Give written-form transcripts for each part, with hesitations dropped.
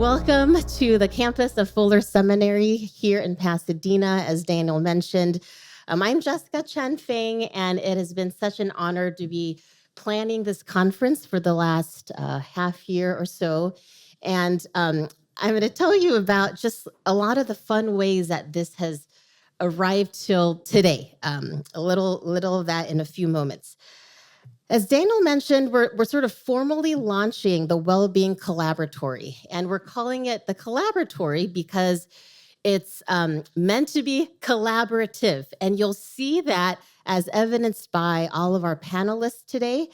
Welcome to the campus of Fuller Seminary here in Pasadena, as Daniel mentioned. I'm Jessica ChenFeng, and it has been such an honor to be planning this conference for the last half year or so. And I'm going to tell you about just a lot of the fun ways that this has arrived till today. A little of that in a few moments. As Daniel mentioned, we're sort of formally launching the Well-being Collaboratory, and we're calling it the Collaboratory because it's meant to be collaborative, and you'll see that as evidenced by all of our panelists today.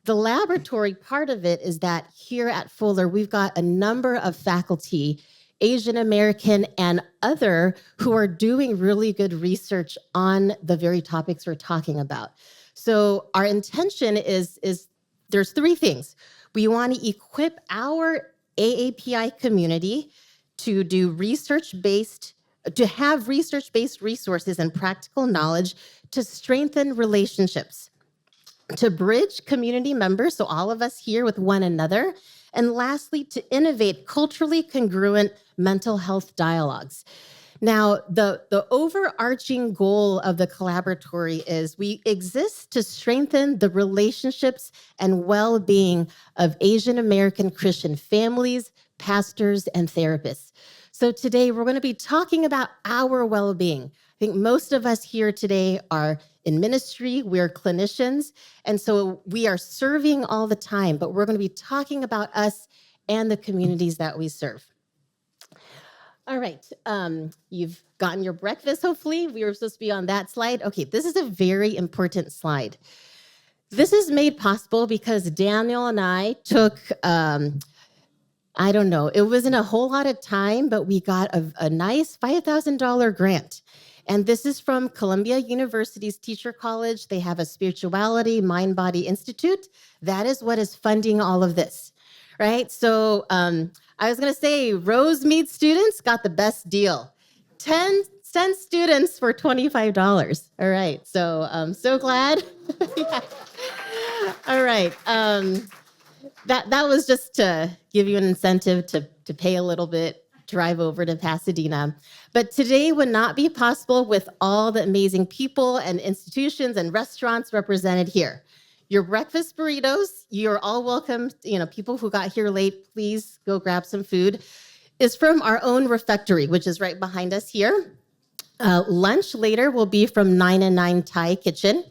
The laboratory part of it is that here at Fuller, we've got a number of faculty, Asian American and other, who are doing really good research on the very topics we're talking about. So our intention is there's three things. We want to equip our AAPI community to do research-based resources and practical knowledge to strengthen relationships, to bridge community members, so all of us here with one another, and lastly, to innovate culturally congruent mental health dialogues. Now, the overarching goal of the collaboratory is we exist to strengthen the relationships and well-being of Asian American Christian families, pastors, and therapists. So today, we're going to be talking about our well-being. I think most of us here today are in ministry, we're clinicians, and so we are serving all the time, but we're going to be talking about us and the communities that we serve. All right, you've gotten your breakfast, hopefully. We were supposed to be on that slide. Okay, this is a very important slide. This is made possible because Daniel and I took, I don't know, it wasn't a whole lot of time, but we got a nice $5,000 grant. And this is from Columbia University's Teacher College. They have a Spirituality Mind-Body Institute. That is what is funding all of this, right? So I was going to say Rosemead students got the best deal. 10 students for $25. All right, so I'm so glad. Yeah. All right, that was just to give you an incentive to pay a little bit, drive over to Pasadena. But today would not be possible with all the amazing people and institutions and restaurants represented here. Your breakfast burritos, you're all welcome. People who got here late, please go grab some food. Is from our own refectory, which is right behind us here. Lunch later will be from 9 and 9 Thai Kitchen.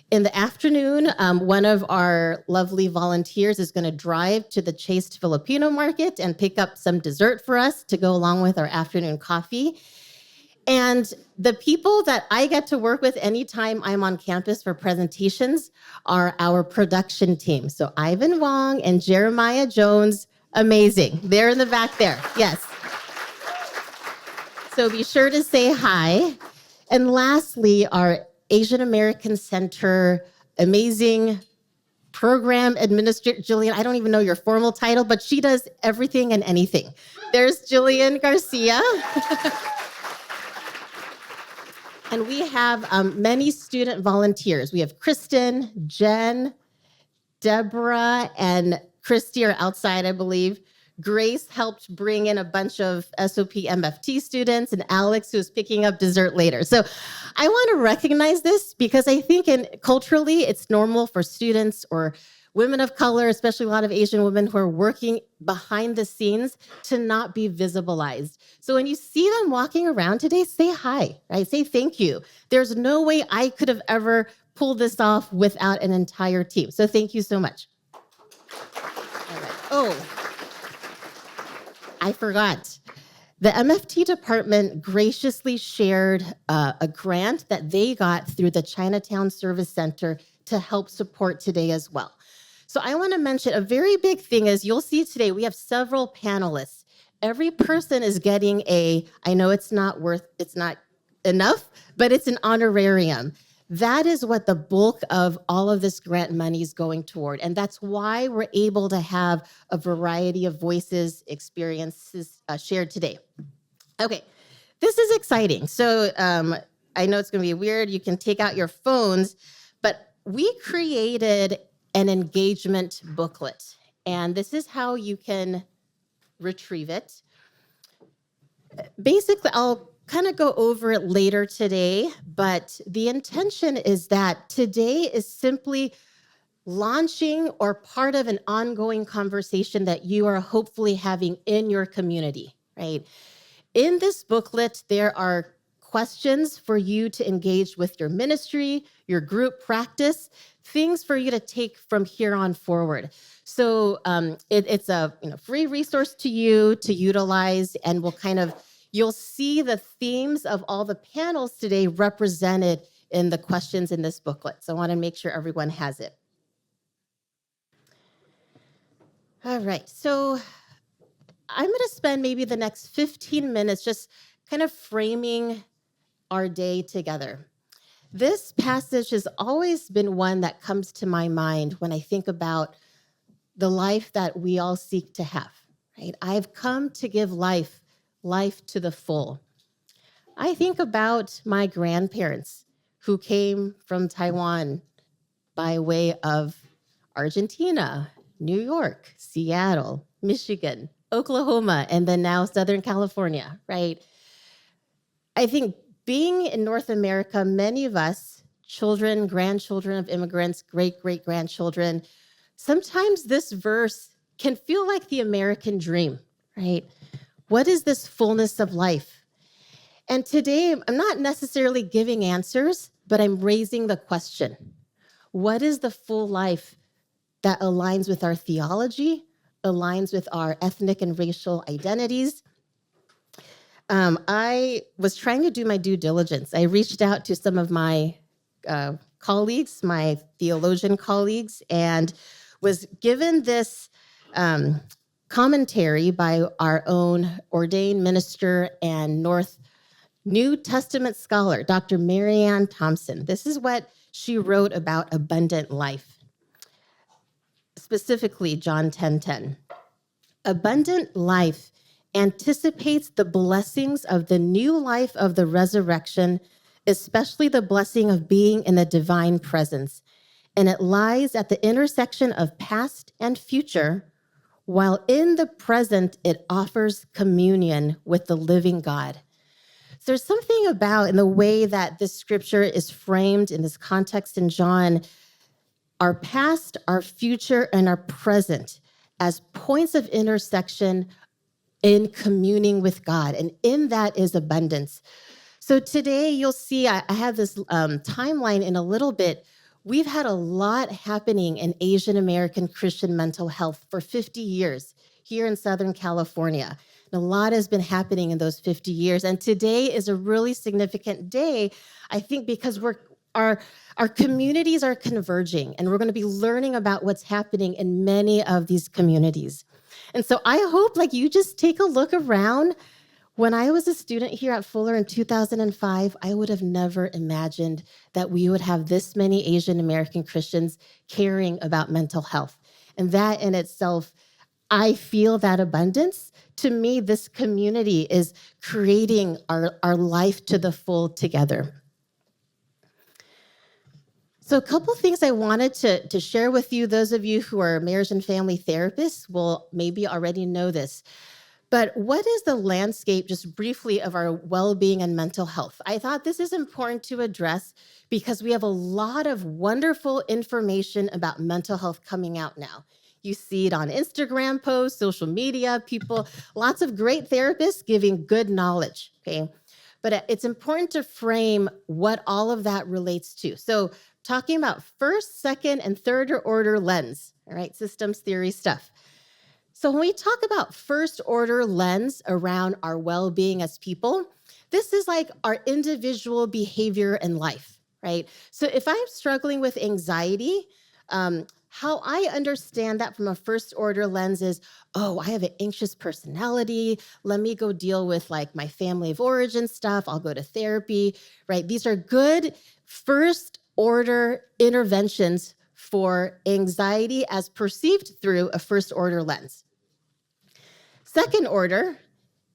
In the afternoon, one of our lovely volunteers is going to drive to the Chaste Filipino Market and pick up some dessert for us to go along with our afternoon coffee. And the people that I get to work with anytime I'm on campus for presentations are our production team. So Ivan Wong and Jeremiah Jones, amazing. They're in the back there, yes. So be sure to say hi. And lastly, our Asian American Center, amazing program administrator, Jillian, I don't even know your formal title, but she does everything and anything. There's Jillian Garcia. And we have many student volunteers. We have Kristen, Jen, Deborah, and Christy are outside, I believe. Grace helped bring in a bunch of SOP MFT students, and Alex, who's picking up dessert later. So I want to recognize this because I think culturally, it's normal for students or women of color, especially a lot of Asian women who are working behind the scenes, to not be visibilized. So when you see them walking around today, say hi, right? Say thank you. There's no way I could have ever pulled this off without an entire team. So thank you so much. All right. Oh, I forgot. The MFT department graciously shared a grant that they got through the Chinatown Service Center to help support today as well. So I want to mention a very big thing is you'll see today we have several panelists. Every person is getting I know it's not enough, but it's an honorarium. That is what the bulk of all of this grant money is going toward. And that's why we're able to have a variety of voices, experiences shared today. Okay, this is exciting. So I know it's going to be weird. You can take out your phones, but we created an engagement booklet. And this is how you can retrieve it. Basically, I'll kind of go over it later today, but the intention is that today is simply launching or part of an ongoing conversation that you are hopefully having in your community, right? In this booklet, there are questions for you to engage with your ministry, your group practice, things for you to take from here on forward. So it's a free resource to you to utilize, and you'll see the themes of all the panels today represented in the questions in this booklet. So I want to make sure everyone has it. All right, so I'm going to spend maybe the next 15 minutes just kind of framing our day together. This passage has always been one that comes to my mind when I think about the life that we all seek to have, right? I've come to give life to the full. I think about my grandparents who came from Taiwan by way of Argentina, New York, Seattle, Michigan, Oklahoma, and then now Southern California, right? I think being in North America, many of us, children, grandchildren of immigrants, great-great-grandchildren, sometimes this verse can feel like the American dream, right? What is this fullness of life? And today, I'm not necessarily giving answers, but I'm raising the question. What is the full life that aligns with our theology, aligns with our ethnic and racial identities? I was trying to do my due diligence. I reached out to some of my colleagues, my theologian colleagues, and was given this commentary by our own ordained minister and New Testament scholar, Dr. Marianne Thompson. This is what she wrote about abundant life. Specifically, John 10:10. Abundant life anticipates the blessings of the new life of the resurrection, especially the blessing of being in the divine presence. And it lies at the intersection of past and future, while in the present, it offers communion with the living God. So there's something about in the way that this scripture is framed in this context in John, our past, our future, and our present as points of intersection in communing with God. And in that is abundance. So today you'll see, I have this timeline in a little bit. We've had a lot happening in Asian American Christian mental health for 50 years here in Southern California. And a lot has been happening in those 50 years. And today is a really significant day, I think, because our communities are converging, and we're going to be learning about what's happening in many of these communities. And so I hope you just take a look around. When I was a student here at Fuller in 2005, I would have never imagined that we would have this many Asian American Christians caring about mental health. And that in itself, I feel that abundance. To me, this community is creating our life to the full together. So a couple things I wanted to share with you. Those of you who are marriage and family therapists will maybe already know this. But what is the landscape, just briefly, of our well-being and mental health? I thought this is important to address because we have a lot of wonderful information about mental health coming out now. You see it on Instagram posts, social media, lots of great therapists giving good knowledge, okay? But it's important to frame what all of that relates to. So talking about first, second, and third order lens, all right, systems theory stuff. So when we talk about first order lens around our well-being as people, this is like our individual behavior in life, right? So if I'm struggling with anxiety, how I understand that from a first order lens is, I have an anxious personality. Let me go deal with my family of origin stuff. I'll go to therapy, right? These are good first order interventions for anxiety as perceived through a first order lens. Second order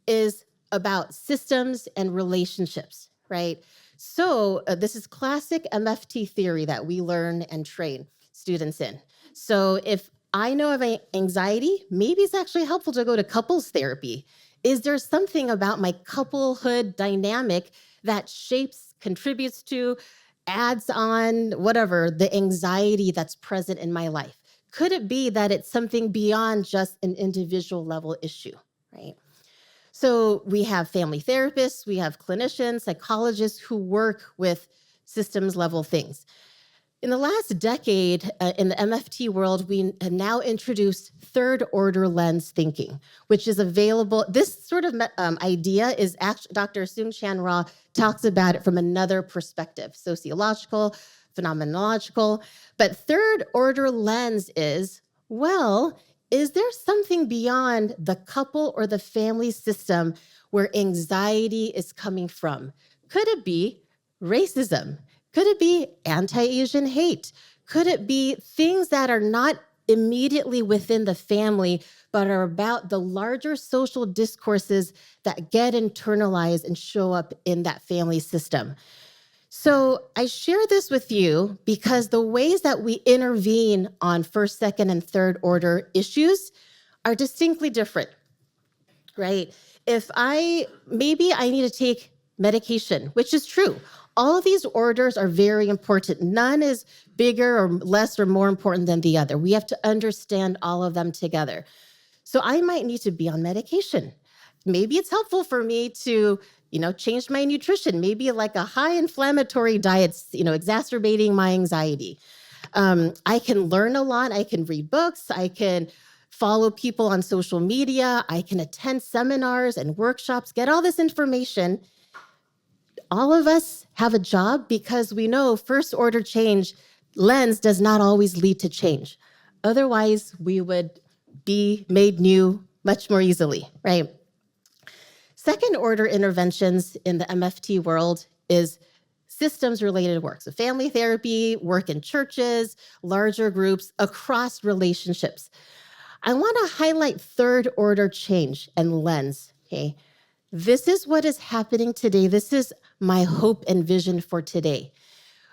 is about systems and relationships, right? So this is classic MFT theory that we learn and train students in. So if I know of anxiety, maybe it's actually helpful to go to couples therapy. Is there something about my couplehood dynamic that shapes, contributes to, adds on, whatever, the anxiety that's present in my life? Could it be that it's something beyond just an individual level issue, right? So we have family therapists, we have clinicians, psychologists who work with systems level things. In the last decade, in the MFT world, we have now introduced third order lens thinking, which is available. This sort of idea is actually, Dr. Seung-Chan Rah talks about it from another perspective, sociological, phenomenological. But third order lens is, well, is there something beyond the couple or the family system where anxiety is coming from? Could it be racism? Could it be anti-Asian hate? Could it be things that are not immediately within the family, but are about the larger social discourses that get internalized and show up in that family system? So I share this with you because the ways that we intervene on first, second, and third order issues are distinctly different, right? Maybe I need to take medication, which is true. All of these orders are very important. None is bigger or less or more important than the other. We have to understand all of them together. So I might need to be on medication. Maybe it's helpful for me to, change my nutrition. Maybe like a high inflammatory diet's, exacerbating my anxiety. I can learn a lot. I can read books. I can follow people on social media. I can attend seminars and workshops, get all this information. All of us have a job because we know first order change lens does not always lead to change. Otherwise, we would be made new much more easily, right? Second order interventions in the MFT world is systems related work. So family therapy, work in churches, larger groups, across relationships. I want to highlight third order change and lens, okay? This is what is happening today. This is my hope and vision for today.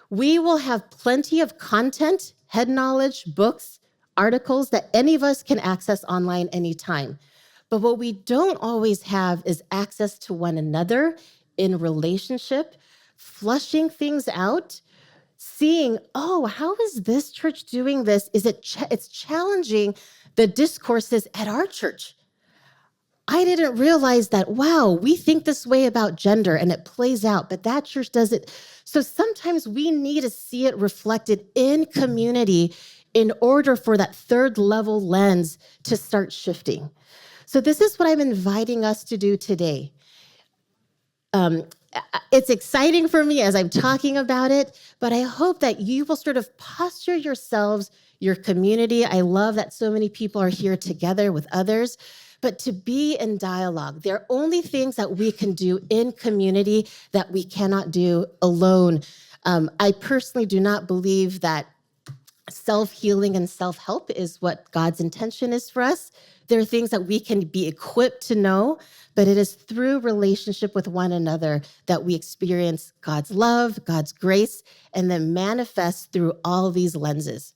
We will have plenty of content, head knowledge, books, articles that any of us can access online anytime. But what we don't always have is access to one another in relationship, flushing things out, seeing, oh, how is this church doing this? It's challenging the discourses at our church. I didn't realize that, wow, we think this way about gender and it plays out, but that church does it. So sometimes we need to see it reflected in community in order for that third level lens to start shifting. So this is what I'm inviting us to do today. It's exciting for me as I'm talking about it, but I hope that you will sort of posture yourselves, your community. I love that so many people are here together with others, but to be in dialogue. There are only things that we can do in community that we cannot do alone. I personally do not believe that self-healing and self-help is what God's intention is for us. There are things that we can be equipped to know, but it is through relationship with one another that we experience God's love, God's grace, and then manifest through all these lenses.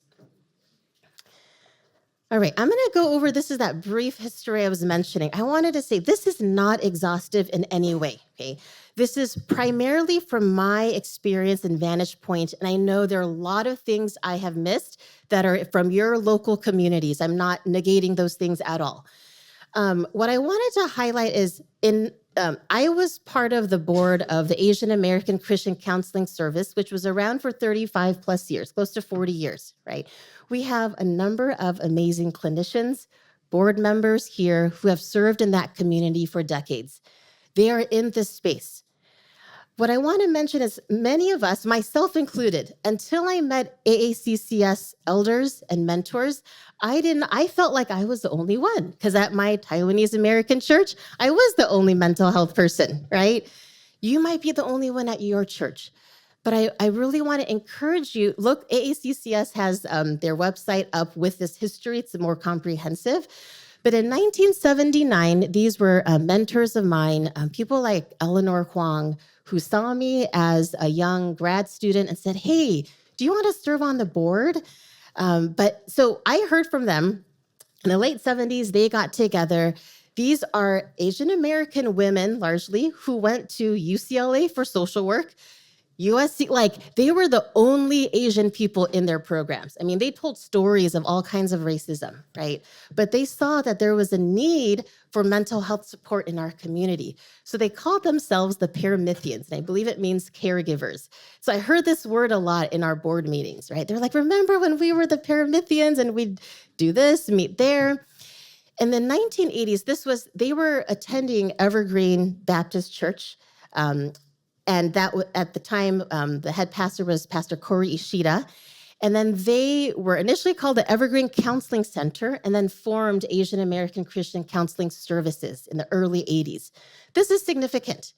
All right, I'm going to go over, this is that brief history I was mentioning. I wanted to say this is not exhaustive in any way, okay? This is primarily from my experience and vantage point, and I know there are a lot of things I have missed that are from your local communities. I'm not negating those things at all. What I wanted to highlight is I was part of the board of the Asian American Christian Counseling Service, which was around for 35 plus years, close to 40 years, right? We have a number of amazing clinicians, board members here who have served in that community for decades. They are in this space. What I want to mention is many of us, myself included, until I met AACCS elders and mentors, I felt like I was the only one, because at my Taiwanese American church, I was the only mental health person, right? You might be the only one at your church. But I really want to encourage you, look, AACCS has their website up with this history. It's more comprehensive. But in 1979, these were mentors of mine, people like Eleanor Huang, who saw me as a young grad student and said, hey, do you want to serve on the board? But so I heard from them in the late 70s, they got together. These are Asian American women, largely, who went to UCLA for social work. USC, like they were the only Asian people in their programs. I mean, they told stories of all kinds of racism, right? But they saw that there was a need for mental health support in our community. So they called themselves the Paramithians, and I believe it means caregivers. So I heard this word a lot in our board meetings, right? They're like, remember when we were the Paramithians and we'd do this, meet there? In the 1980s, they were attending Evergreen Baptist Church. And that at the time, the head pastor was Pastor Corey Ishida. And then they were initially called the Evergreen Counseling Center and then formed Asian American Christian Counseling Services in the early 80s. This is significant.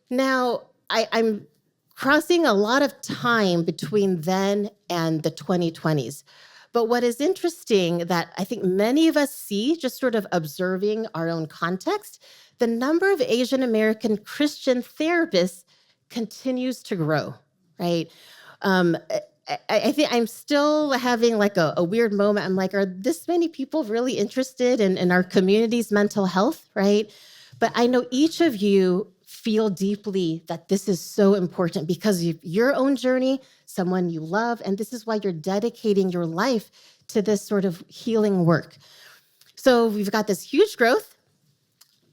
Now, I'm crossing a lot of time between then and the 2020s. But what is interesting that I think many of us see, just sort of observing our own context, the number of Asian American Christian therapists continues to grow, right? I think I'm still having like a weird moment. I'm like, are this many people really interested in our community's mental health, right? But I know each of you feel deeply that this is so important because of your own journey, someone you love, and this is why you're dedicating your life to this sort of healing work. So we've got this huge growth.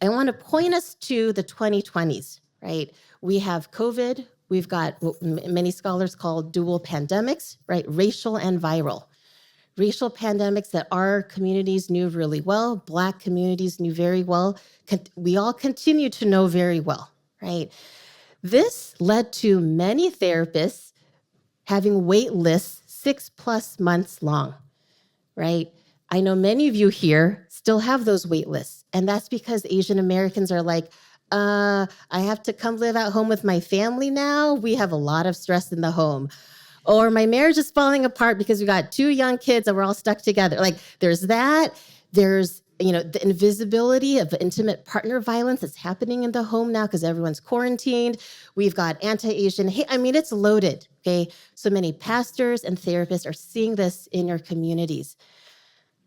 I want to point us to the 2020s, right? We have COVID. We've got what many scholars call dual pandemics, right? Racial and viral. Racial pandemics that our communities knew really well, Black communities knew very well, we all continue to know very well, right? This led to many therapists having wait lists 6+ months long, right? I know many of you here still have those wait lists, and that's because Asian Americans are like, I have to come live at home with my family now. We have a lot of stress in the home. Or my marriage is falling apart because we got 2 young kids and we're all stuck together. Like there's that. There's, the invisibility of intimate partner violence that's happening in the home now because everyone's quarantined. We've got anti-Asian hate. I mean, it's loaded, okay? So many pastors and therapists are seeing this in your communities.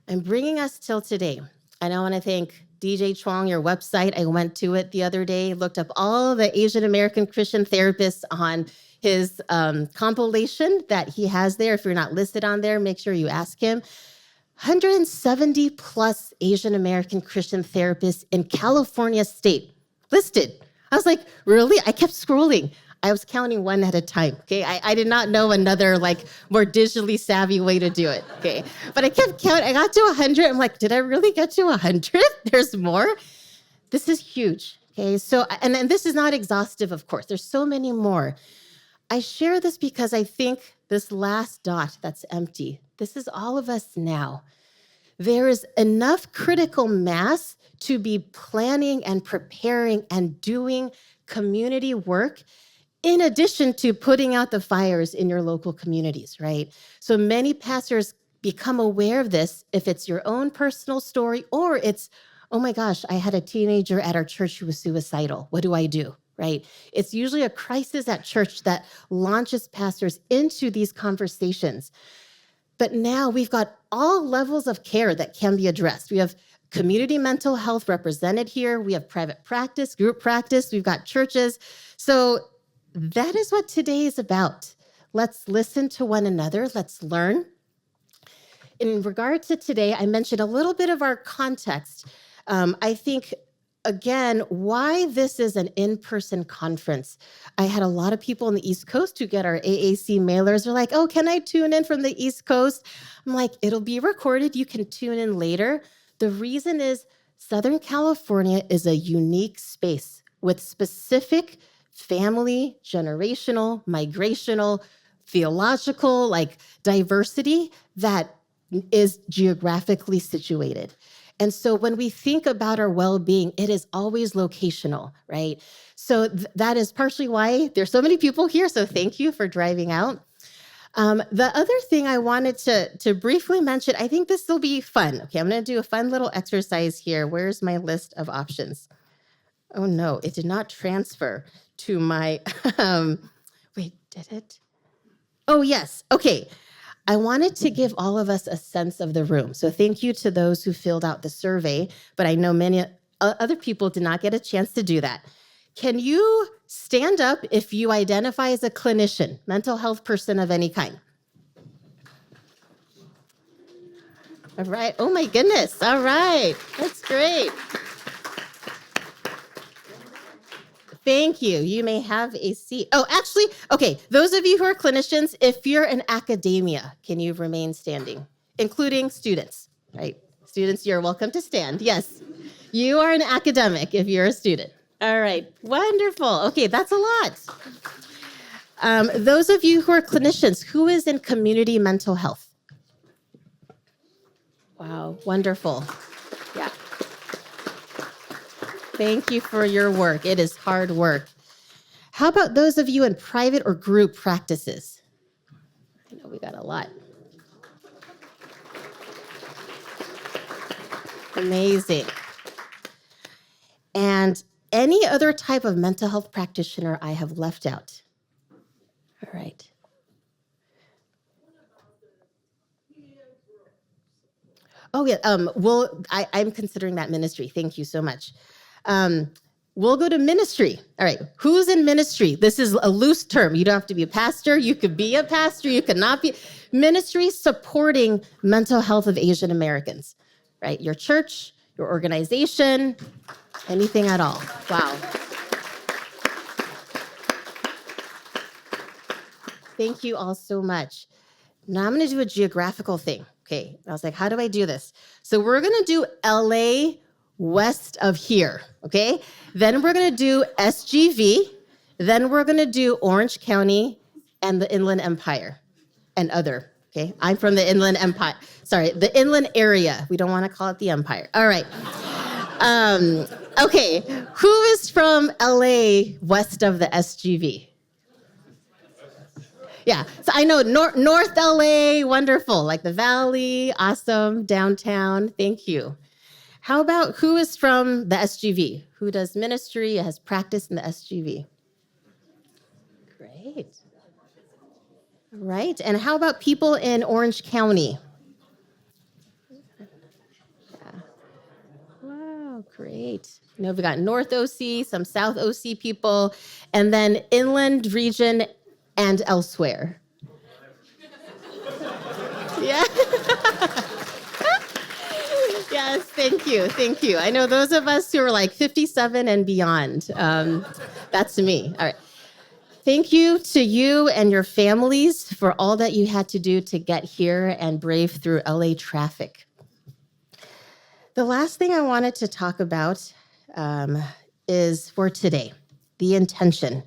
I'm bringing us till today. And I want to thank DJ Chuang, your website. I went to it the other day, looked up all the Asian American Christian therapists on his compilation that he has there. If you're not listed on there, make sure you ask him. 170 plus Asian American Christian therapists in California state listed. I was like, really? I kept scrolling. I was counting one at a time, okay? I did not know another more digitally savvy way to do it, okay? But I kept counting. I got to 100. I'm like, did I really get to 100? There's more? This is huge, okay? So, and this is not exhaustive, of course. There's so many more. I share this because I think this last dot that's empty, this is all of us now. There is enough critical mass to be planning and preparing and doing community work in addition to putting out the fires in your local communities, right? So many pastors become aware of this if it's your own personal story or it's, oh my gosh, I had a teenager at our church who was suicidal. What do I do? Right? It's usually a crisis at church that launches pastors into these conversations. But now we've got all levels of care that can be addressed. We have community mental health represented here. We have private practice, group practice. We've got churches. So that is what today is about. Let's listen to one another. Let's learn. In regard to today, I mentioned a little bit of our context. I think again, why this is an in-person conference. I had a lot of people on the East Coast who get our AAC mailers. They're like, oh, can I tune in from the East Coast? I'm like, it'll be recorded. You can tune in later. The reason is Southern California is a unique space with specific family, generational, migrational, theological, diversity that is geographically situated. And so when we think about our well-being, it is always locational, right? So that is partially why there's so many people here. So thank you for driving out. The other thing I wanted to briefly mention, I think this will be fun. Okay, I'm going to do a fun little exercise here. Where's my list of options? Oh no, it did not transfer to my, wait, did it? Oh yes, okay. I wanted to give all of us a sense of the room. So thank you to those who filled out the survey, but I know many other people did not get a chance to do that. Can you stand up if you identify as a clinician, mental health person of any kind? All right. Oh my goodness. All right. That's great. Thank you. You may have a seat. Oh, actually, okay. Those of you who are clinicians, if you're in academia, can you remain standing, including students, right? Students, you're welcome to stand. Yes. You are an academic if you're a student. All right. Wonderful. Okay, that's a lot. Those of you who are clinicians, who is in community mental health? Wow, wonderful. Yeah. Thank you for your work. It is hard work. How about those of you in private or group practices? I know we got a lot. Amazing. And any other type of mental health practitioner I have left out? All right. Oh, yeah. I'm considering that ministry. Thank you so much. We'll go to ministry. All right. Who's in ministry? This is a loose term. You don't have to be a pastor. You could be a pastor. You could not be. Ministry supporting mental health of Asian Americans, right? Your church, your organization, anything at all. Wow. Thank you all so much. Now I'm going to do a geographical thing. Okay. I was like, how do I do this? So we're going to do LA west of here. Okay. Then we're going to do SGV. Then we're going to do Orange County and the Inland Empire and other. Okay. I'm from the Inland Empire. Sorry, the Inland area. We don't want to call it the Empire. All right. Okay. Who is from LA west of the SGV? Yeah, so I know North LA, wonderful, like the Valley, awesome, downtown, thank you. How about who is from the SGV? Who does ministry, has practice in the SGV? Great. All right, and how about people in Orange County? Yeah. Wow, great. You know, we got North OC, some South OC people, and then Inland Region and elsewhere. Yeah. Yes, thank you, thank you. I know those of us who are like 57 and beyond, that's me. All right. Thank you to you and your families for all that you had to do to get here and brave through LA traffic. The last thing I wanted to talk about is for today, the intention.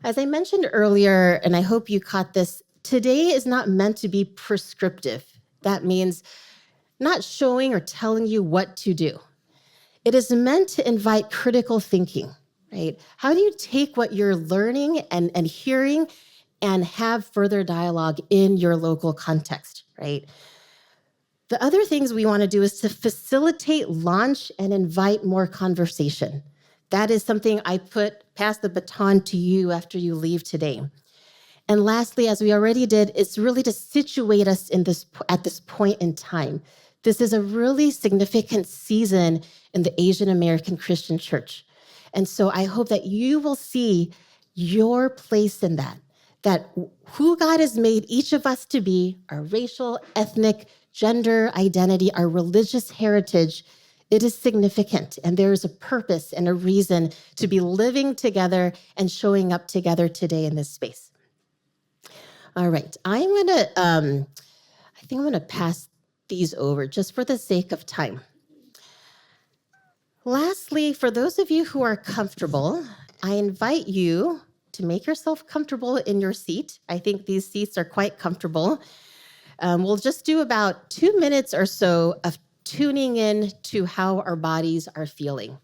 As I mentioned earlier, and I hope you caught this, today is not meant to be prescriptive. That means not showing or telling you what to do. It is meant to invite critical thinking, right? How do you take what you're learning and hearing and have further dialogue in your local context, right? The other things we want to do is to facilitate launch and invite more conversation. That is something I pass the baton to you after you leave today. And lastly, as we already did, it's really to situate us at this point in time. This is a really significant season in the Asian American Christian Church. And so I hope that you will see your place in that who God has made each of us to be, our racial, ethnic, gender identity, our religious heritage, it is significant, and there is a purpose and a reason to be living together and showing up together today in this space. All right, I think I'm gonna pass these over just for the sake of time. Lastly, for those of you who are comfortable, I invite you to make yourself comfortable in your seat. I think these seats are quite comfortable. We'll just do about 2 minutes or so of tuning in to how our bodies are feeling.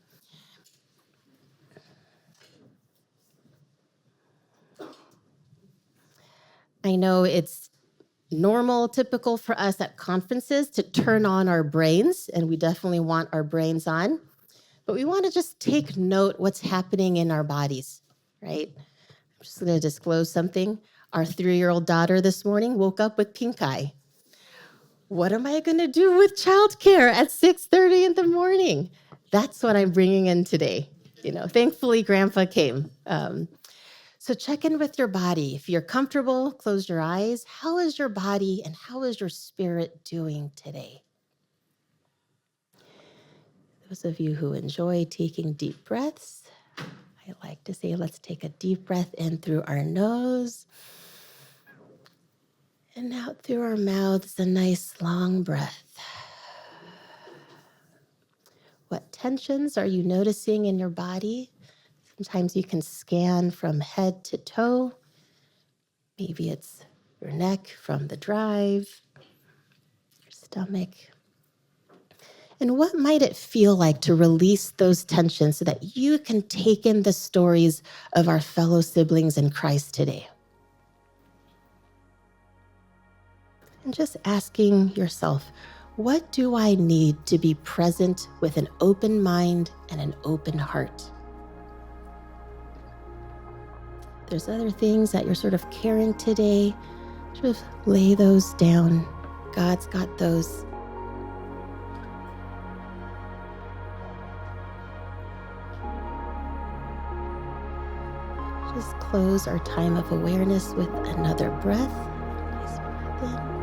I know it's normal, typical for us at conferences to turn on our brains, and we definitely want our brains on, but we want to just take note what's happening in our bodies, right? I'm just going to disclose something. Our 3-year-old daughter this morning woke up with pink eye. What am I going to do with childcare at 6:30 in the morning? That's what I'm bringing in today. Thankfully, Grandpa came. So check in with your body. If you're comfortable, close your eyes. How is your body and how is your spirit doing today? Those of you who enjoy taking deep breaths, I like to say, let's take a deep breath in through our nose and out through our mouths, a nice long breath. What tensions are you noticing in your body? Sometimes you can scan from head to toe. Maybe it's your neck from the drive, your stomach. And what might it feel like to release those tensions so that you can take in the stories of our fellow siblings in Christ today? And just asking yourself, what do I need to be present with an open mind and an open heart? If there's other things that you're sort of carrying today, just lay those down. God's got those. Just close our time of awareness with another breath. Nice breath in.